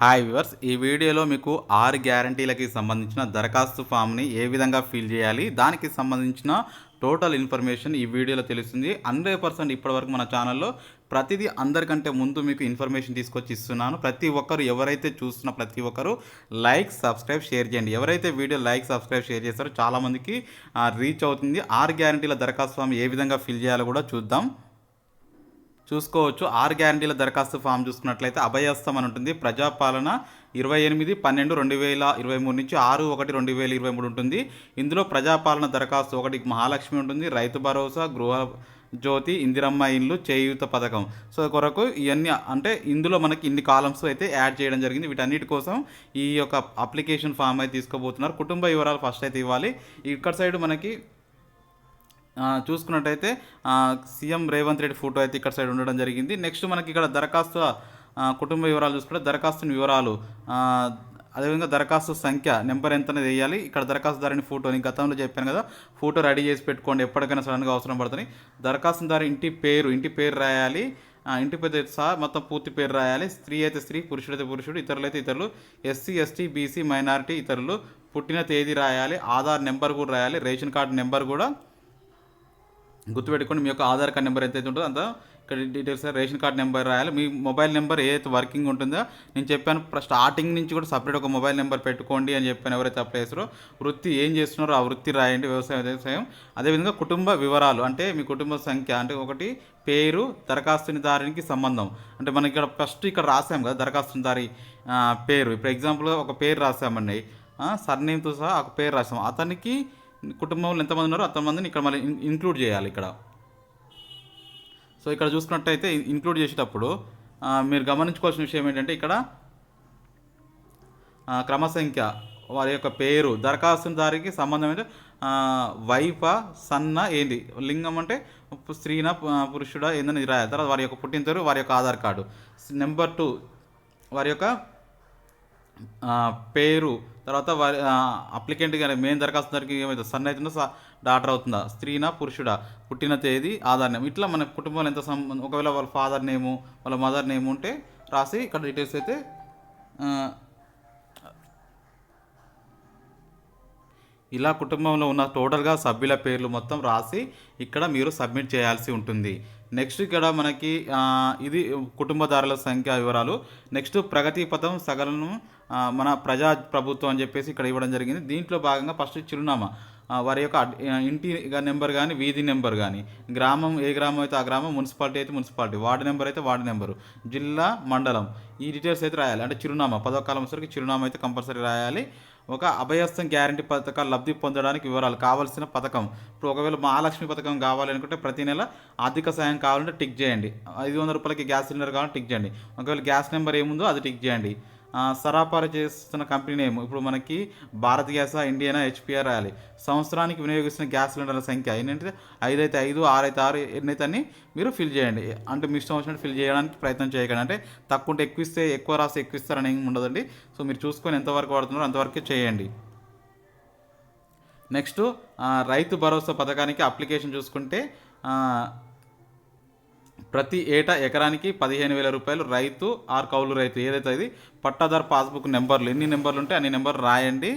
Hi viewers, ఈ వీడియోలో మీకు 6 గ్యారంటీలకి సంబంధించిన దరఖాస్తు ఫామ్‌ని ఏ విధంగా ఫిల్ చేయాలి, దానికి సంబంధించిన టోటల్ ఇన్ఫర్మేషన్ ఈ వీడియోలో తెలుస్తుంది. 100% ఇప్పటివరకు మన ఛానల్‌లో ప్రతిదీ అందరికంటే ముందు మీకు ఇన్ఫర్మేషన్ తీసుకొచ్చి ఇస్తున్నాను. ప్రతి ఒక్కరు ఎవరైతే చూస్తున్న ప్రతి ఒక్కరు లైక్, సబ్స్క్రైబ్, షేర్ చేయండి. ఎవరైతే వీడియో లైక్, సబ్స్క్రైబ్, షేర్ చేస్తారో చాలామందికి రీచ్ అవుతుంది. 6 గ్యారంటీల దరఖాస్తు ఫామ్ ఏ విధంగా ఫిల్ చేయాలో కూడా చూద్దాం. చూసుకోవచ్చు. 6 గ్యారంటీల దరఖాస్తు ఫామ్ చూసుకున్నట్లయితే అభయస్థం అని ఉంటుంది. ప్రజాపాలన 28/12/2023 నుంచి 6/1/2023 ఉంటుంది. ఇందులో ప్రజాపాలన దరఖాస్తు 1 మహాలక్ష్మి ఉంటుంది, రైతు భరోసా, గృహ జ్యోతి, ఇందిరమ్మ ఇల్లు, చేయూత పథకం. సో కొరకు ఇవన్నీ అంటే ఇందులో మనకి ఇన్ని కాలమ్స్ అయితే యాడ్ చేయడం జరిగింది. వీటన్నిటి కోసం ఈ యొక్క అప్లికేషన్ ఫామ్ అయితే తీసుకోబోతున్నారు. కుటుంబ వివరాలు ఫస్ట్ అయితే ఇవ్వాలి. ఇక్కడ సైడ్ మనకి చూసుకున్నట్టయితే సీఎం రేవంత్ రెడ్డి ఫోటో అయితే ఇక్కడ సైడ్ ఉండడం జరిగింది. నెక్స్ట్ మనకి ఇక్కడ దరఖాస్తు కుటుంబ వివరాలు చూసుకుంటే దరఖాస్తుని వివరాలు, అదేవిధంగా దరఖాస్తు సంఖ్య నెంబర్ ఎంత అనేది వేయాలి. ఇక్కడ దరఖాస్తుదారుని ఫోటో నేను గతంలో చెప్పాను కదా, ఫోటో రెడీ చేసి పెట్టుకోండి, ఎప్పటికైనా సడన్గా అవసరం పడుతుంది. దరఖాస్తుదారు ఇంటి పేరు రాయాలి. ఇంటి పేరు అయితే సహా మొత్తం పూర్తి పేరు రాయాలి. స్త్రీ అయితే స్త్రీ, పురుషుడు అయితే పురుషుడు, ఇతరులు అయితే ఇతరులు, ఎస్సీ ఎస్టీ బీసీ మైనారిటీ ఇతరులు, పుట్టిన తేదీ రాయాలి, ఆధార్ నెంబర్ కూడా రాయాలి, రేషన్ కార్డు నెంబర్ కూడా గుర్తుపెట్టుకోండి. మీ యొక్క ఆధార్ కార్డ్ నెంబర్ ఎంతైతే ఉంటుందో అంత ఇక్కడ డీటెయిల్స్ రేషన్ కార్డ్ నెంబర్ రాయాలి. మీ మొబైల్ నెంబర్ ఏదైతే వర్కింగ్ ఉంటుందో నేను చెప్పాను స్టార్టింగ్ నుంచి కూడా సపరేట్ ఒక మొబైల్ నెంబర్ పెట్టుకోండి అని చెప్పాను. ఎవరైతే అప్లై చేస్తారో వృత్తి ఏం చేస్తున్నారో ఆ వృత్తి రాయండి, వ్యవసాయం. అదేవిధంగా కుటుంబ వివరాలు అంటే మీ కుటుంబ సంఖ్య అంటే ఒకటి పేరు, దరఖాస్తుదారునికి సంబంధం అంటే మనం ఇక్కడ ఫస్ట్ ఇక్కడ రాసాం కదా దరఖాస్తుదారి పేరు. ఇప్పుడు ఎగ్జాంపుల్గా ఒక పేరు రాసామండి, సర్నేమ్తో సహా ఒక పేరు రాసాం. అతనికి కుటుంబంలో ఎంతమంది ఉన్నారో అంతమందిని ఇక్కడ మళ్ళీ ఇంక్లూడ్ చేయాలి ఇక్కడ. సో ఇక్కడ చూసుకున్నట్టయితే ఇంక్లూడ్ చేసేటప్పుడు మీరు గమనించుకోవాల్సిన విషయం ఏంటంటే ఇక్కడ క్రమసంఖ్య, వారి యొక్క పేరు, దరఖాస్తుదారికి సంబంధం అయితే వైఫా, సన్న ఏంటి, లింగం అంటే స్త్రీనా పురుషుడా ఏందని రాయాలి. తర్వాత వారి యొక్క పుట్టిన వారి యొక్క ఆధార్ కార్డు. నెంబర్ 2 వారి యొక్క పేరు, తర్వాత వారి అప్లికెంట్ కానీ మెయిన్ దరఖాస్తుదారికి ఏమవుతుంది, సన్ అవుతుందో డాటర్ అవుతుందా, స్త్రీనా పురుషుడా, పుట్టిన తేదీ, ఆధార్ నేమ్, ఇట్లా మన కుటుంబంలో ఎంత ఒకవేళ వాళ్ళ ఫాదర్ నేము వాళ్ళ మదర్ నేమ్ ఉంటే రాసి ఇక్కడ డీటెయిల్స్ అయితే ఇలా కుటుంబంలో ఉన్న టోటల్గా సభ్యుల పేర్లు మొత్తం రాసి ఇక్కడ మీరు సబ్మిట్ చేయాల్సి ఉంటుంది. నెక్స్ట్ ఇక్కడ మనకి ఇది కుటుంబదారుల సంఖ్య వివరాలు. నెక్స్ట్ ప్రగతి పథం సగలను మన ప్రజా ప్రభుత్వం అని చెప్పేసి ఇక్కడ ఇవ్వడం జరిగింది. దీంట్లో భాగంగా ఫస్ట్ చిరునామా, వారి యొక్క ఇంటి నెంబర్ కానీ, వీధి నెంబర్ కానీ, గ్రామం ఏ గ్రామం అయితే ఆ గ్రామం, మున్సిపాలిటీ అయితే మున్సిపాలిటీ, వార్డు నెంబర్ అయితే వార్డు నెంబరు, జిల్లా, మండలం, ఈ డీటెయిల్స్ అయితే రాయాలి. అంటే చిరునామా 10వ కాలం వరకు చిరునామా అయితే కంపల్సరీ రాయాలి. ఒక అభయస్థం గ్యారంటీ పథకాలు లబ్ధి పొందడానికి వివరాలు, కావాల్సిన పథకం. ఇప్పుడు ఒకవేళ మహాలక్ష్మి పథకం కావాలి అనుకుంటే ప్రతి నెల ఆర్థిక సాయం కావాలంటే టిక్ చేయండి. 500 రూపాయలకి గ్యాస్ సిలిండర్ కావాలంటే టిక్ చేయండి. ఒకవేళ గ్యాస్ నెంబర్ ఏముందో అది టిక్ చేయండి. సరఫరా చేస్తున్న కంపెనీ నేమ్, ఇప్పుడు మనకి భారత్ గ్యాసా, ఇండియనా, హెచ్పిఆర్ రాయాలి. సంవత్సరానికి వినియోగిస్తున్న గ్యాస్ సిలిండర్ల సంఖ్య ఏంటంటే 5 అయితే 5, 6 అయితే 6, ఎన్నైతే అని మీరు ఫిల్ చేయండి. అంటే మీ ఇష్టం వచ్చినట్టు ఫిల్ చేయడానికి ప్రయత్నం చేయకండి. అంటే తక్కువ ఉంటే ఎక్కువ ఇస్తే ఎక్కువ రాసి ఎక్కువ ఇస్తారని ఏమి ఉండదండి. సో మీరు చూసుకొని ఎంతవరకు వాడుతున్నారో అంతవరకే చేయండి. నెక్స్ట్ రైతు భరోసా పథకానికి అప్లికేషన్ చూసుకుంటే ప్రతి ఏటా ఎకరానికి 15,000 రూపాయలు రైతు ఆర్ కౌలు రైతు ఏదైతే అది పట్టాదారు పాస్బుక్ నెంబర్లు ఎన్ని నెంబర్లు ఉంటే అన్ని నెంబర్లు రాయండి.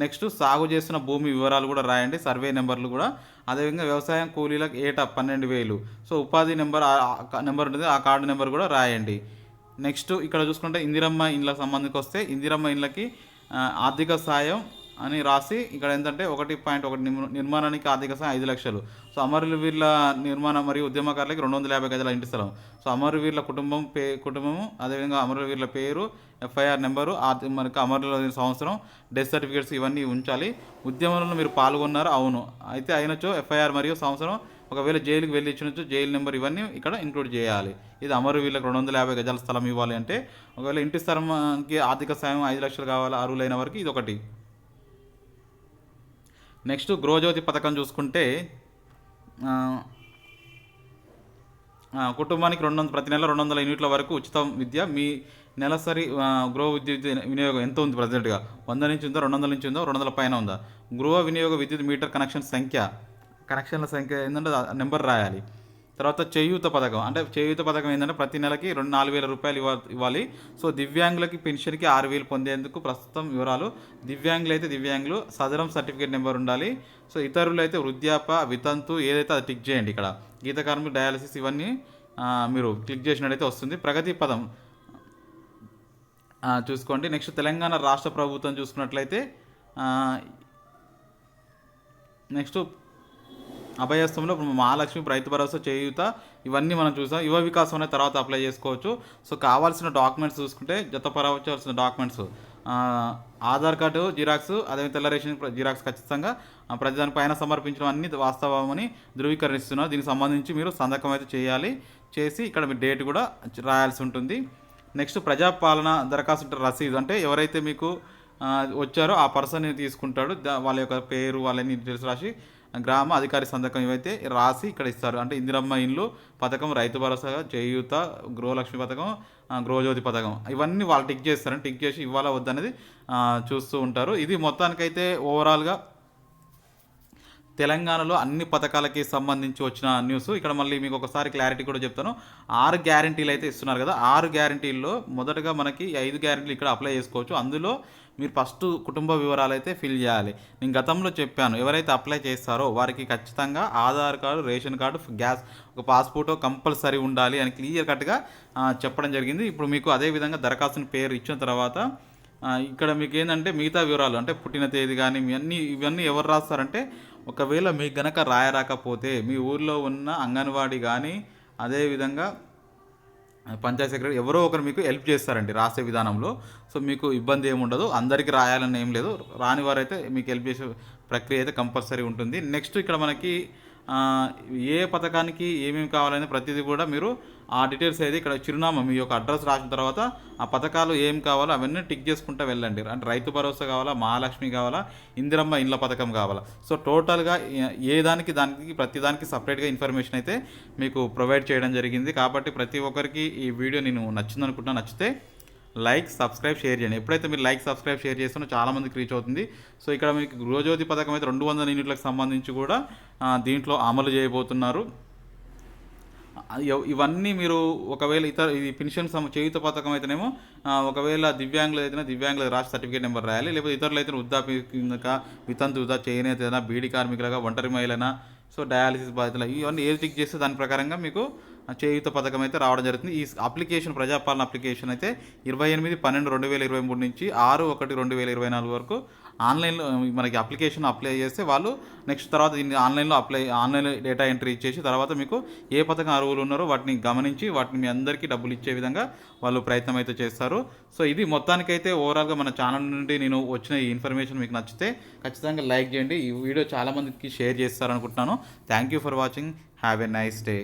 నెక్స్ట్ సాగు చేస్తున్న భూమి వివరాలు కూడా రాయండి, సర్వే నెంబర్లు కూడా. అదేవిధంగా వ్యవసాయం కూలీలకు ఏటా 12,000. సో ఉపాధి నెంబర్ నెంబర్ ఉంటుంది, ఆ కార్డు నెంబర్ కూడా రాయండి. నెక్స్ట్ ఇక్కడ చూసుకుంటే ఇందిరమ్మ ఇండ్లకు సంబంధించి వస్తే ఇందిరమ్మ ఇండ్లకి ఆర్థిక సాయం అని రాసి ఇక్కడ ఏంటంటే 1.1 నిర్మాణానికి ఆర్థిక సాయం 5 లక్షలు. సో అమరవీరుల నిర్మాణ మరియు ఉద్యమకారులకి 250 గజాల ఇంటి స్థలం. సో అమరవీరుల కుటుంబము అదేవిధంగా అమరవీరుల పేరు, ఎఫ్ఐఆర్ నెంబరు, మనకి అమరవీరుల సంవత్సరం, డెత్ సర్టిఫికేట్స్ ఇవన్నీ ఉంచాలి. ఉద్యమంలో మీరు పాల్గొన్నారు అవును అయితే అయినచో ఎఫ్ఐఆర్ మరియు సంవత్సరం, ఒకవేళ జైలుకి వెళ్ళి ఇచ్చినచ్చు జైలు నెంబర్, ఇవన్నీ ఇక్కడ ఇంక్లూడ్ చేయాలి. ఇది అమరవీరులకు 250 గజాల స్థలం ఇవ్వాలి అంటే, ఒకవేళ ఇంటి స్థలంకి ఆర్థిక సాయం 5 లక్షలు కావాలి అర్హులైన వరకు, ఇది ఒకటి. నెక్స్ట్ గృహజ్యోతి పథకం చూసుకుంటే కుటుంబానికి ప్రతి నెల 200 యూనిట్ల వరకు ఉచిత విద్య. మీ నెలసరి గృహ విద్యుత్ వినియోగం ఎంత ఉంది ప్రజెంట్గా, 100 నుంచి ఉందా, 200 నుంచి ఉందా, 200 పైన ఉందా. గృహ వినియోగ విద్యుత్ మీటర్ కనెక్షన్ల సంఖ్య ఏంటంటే నెంబర్ రాయాలి. తర్వాత చేయూత పథకం, అంటే చేయూత పథకం ఏంటంటే ప్రతి నెలకి 4,000 రూపాయలు ఇవ్వాలి. సో దివ్యాంగులకి పెన్షన్కి 6,000 పొందేందుకు ప్రస్తుతం వివరాలు. దివ్యాంగులు అయితే దివ్యాంగులు సదరం సర్టిఫికేట్ నెంబర్ ఉండాలి. సో ఇతరులు అయితే వృద్ధాప్య, వితంతు ఏదైతే అది టిక్ చేయండి. ఇక్కడ గీత కార్మికులు, డయాలసిస్ ఇవన్నీ మీరు క్లిక్ చేసినట్టయితే వస్తుంది. ప్రగతి పదం చూసుకోండి. నెక్స్ట్ తెలంగాణ రాష్ట్ర ప్రభుత్వం చూసుకున్నట్లయితే నెక్స్ట్ అభయస్థంలో మహాలక్ష్మి, రైతు భరోసా, చేయూత ఇవన్నీ మనం చూసాం. యువ వికాసం అనే తర్వాత అప్లై చేసుకోవచ్చు. సో కావాల్సిన డాక్యుమెంట్స్ చూసుకుంటే జతపరచాల్సిన డాక్యుమెంట్స్ ఆధార్ కార్డు జిరాక్స్, అదే తెల్ల రేషన్ జిరాక్స్ ఖచ్చితంగా ప్రతిదాని పైన సమర్పించడం అన్ని వాస్తవమని ధృవీకరిస్తున్నారు. దీనికి సంబంధించి మీరు సంతకం అయితే చేసి ఇక్కడ మీ డేట్ కూడా రాయాల్సి ఉంటుంది. నెక్స్ట్ ప్రజాపాలన దరఖాస్తు రసీదు, అంటే ఎవరైతే మీకు వచ్చారో ఆ పర్సన్ తీసుకుంటాడు. వాళ్ళ యొక్క పేరు, వాళ్ళని డీటెయిల్స్ రాసి గ్రామ అధికారి సంతకం ఇవైతే రాసి ఇక్కడ ఇస్తారు. అంటే ఇందిరమ్మ ఇండ్లు పథకం, రైతు భరోసా, చేయూత, గృహలక్ష్మి పథకం, గృహజ్యోతి పథకం ఇవన్నీ వాళ్ళు టిక్ చేస్తారని టిక్ చేసి ఇవ్వాలా వద్దనేది చూస్తూ ఉంటారు. ఇది మొత్తానికైతే ఓవరాల్గా తెలంగాణలో అన్ని పథకాలకి సంబంధించి వచ్చిన న్యూస్. ఇక్కడ మళ్ళీ మీకు ఒకసారి క్లారిటీ కూడా చెప్తాను. 6 గ్యారంటీలు అయితే ఇస్తున్నారు కదా. 6 గ్యారంటీల్లో మొదటగా మనకి 5 గ్యారంటీలు ఇక్కడ అప్లై చేసుకోవచ్చు. అందులో మీరు ఫస్ట్ కుటుంబ వివరాలు అయితే ఫిల్ చేయాలి. నేను గతంలో చెప్పాను, ఎవరైతే అప్లై చేస్తారో వారికి ఖచ్చితంగా Aadhaar card, ration card, gas, ఒక పాస్పోర్టో కంపల్సరీ ఉండాలి అని క్లియర్ కట్గా చెప్పడం జరిగింది. ఇప్పుడు మీకు అదేవిధంగా దరఖాస్తుని పేరు ఇచ్చిన తర్వాత ఇక్కడ మీకు ఏంటంటే మిగతా వివరాలు, అంటే పుట్టిన తేదీ కానీ ఇవన్నీ ఎవరు రాస్తారంటే, ఒకవేళ మీకు గనక రాయరాకపోతే మీ ఊర్లో ఉన్న అంగన్వాడీ కానీ అదేవిధంగా పంచాయతీ సెక్రటరీ ఎవరో ఒకరు మీకు హెల్ప్ చేస్తారండి రాసే విధానంలో. సో మీకు ఇబ్బంది ఏమి ఉండదు. అందరికీ రాయాలని ఏం లేదు. రాని వారైతే మీకు హెల్ప్ చేసే ప్రక్రియ అయితే కంపల్సరీ ఉంటుంది. నెక్స్ట్ ఇక్కడ మనకి ఏ పథకానికి ఏమేమి కావాలనే ప్రతిదీ కూడా మీరు ఆ డీటెయిల్స్ అయితే ఇక్కడ చిరునామా మీ యొక్క అడ్రస్ రాసిన తర్వాత ఆ పథకాలు ఏం కావాలో అవన్నీ టిక్ చేసుకుంటూ వెళ్ళండి. అంటే రైతు భరోసా కావాలా, మహాలక్ష్మి కావాలా, ఇందిరమ్మ ఇండ్ల పథకం కావాలా. సో టోటల్గా దానికి ప్రతి దానికి సపరేట్గా ఇన్ఫర్మేషన్ అయితే మీకు ప్రొవైడ్ చేయడం జరిగింది. కాబట్టి ప్రతి ఒక్కరికి ఈ వీడియో నేను నచ్చిందనుకుంటున్నా. నచ్చితే లైక్, సబ్స్క్రైబ్, షేర్ చేయండి. ఎప్పుడైతే మీరు లైక్, సబ్స్క్రైబ్, షేర్ చేస్తున్నా చాలామందికి రీచ్ అవుతుంది. సో ఇక్కడ మీకు గృహజ్యోతి పథకం అయితే 200 యూనిట్లకు సంబంధించి కూడా దీంట్లో అమలు చేయబోతున్నారు. ఇవన్నీ మీరు ఒకవేళ ఇది పెన్షన్ చేయూత పథకం అయితేనేమో ఒకవేళ దివ్యాంగులు అయితేనే దివ్యాంగుల రాష్ట్ర సర్టిఫికేట్ నెంబర్ రాయాలి. లేకపోతే ఇతరులు అయితే వృద్ధాప్య, వితంతు, చేనేత, బీడీ కార్మికులుగా, ఒంటరి మహిళన, సో డయాలసిస్ బాధితులు, ఇవన్నీ ఏది టిక్ చేస్తే దాని ప్రకారంగా మీకు చేయూత పథకం అయితే రావడం జరుగుతుంది. ఈ అప్లికేషన్ ప్రజాపాలన అప్లికేషన్ అయితే 28/12/2023 నుంచి 6/1/2024 వరకు ఆన్లైన్లో మనకి అప్లికేషన్ అప్లై చేస్తే వాళ్ళు నెక్స్ట్ తర్వాత దీన్ని ఆన్లైన్లో డేటా ఎంట్రీ ఇచ్చేసి తర్వాత మీకు ఏ పథకం అర్హులు ఉన్నారో వాటిని గమనించి వాటిని మీ అందరికీ డబ్బులు ఇచ్చే విధంగా వాళ్ళు ప్రయత్నం అయితే చేస్తారు. సో ఇది మొత్తానికైతే ఓవరాల్గా మన ఛానల్ నుండి నేను వచ్చిన ఈ ఇన్ఫర్మేషన్ మీకు నచ్చితే ఖచ్చితంగా లైక్ చేయండి. ఈ వీడియో చాలామందికి షేర్ చేస్తారనుకుంటున్నాను. Thank you for watching. Have a nice day.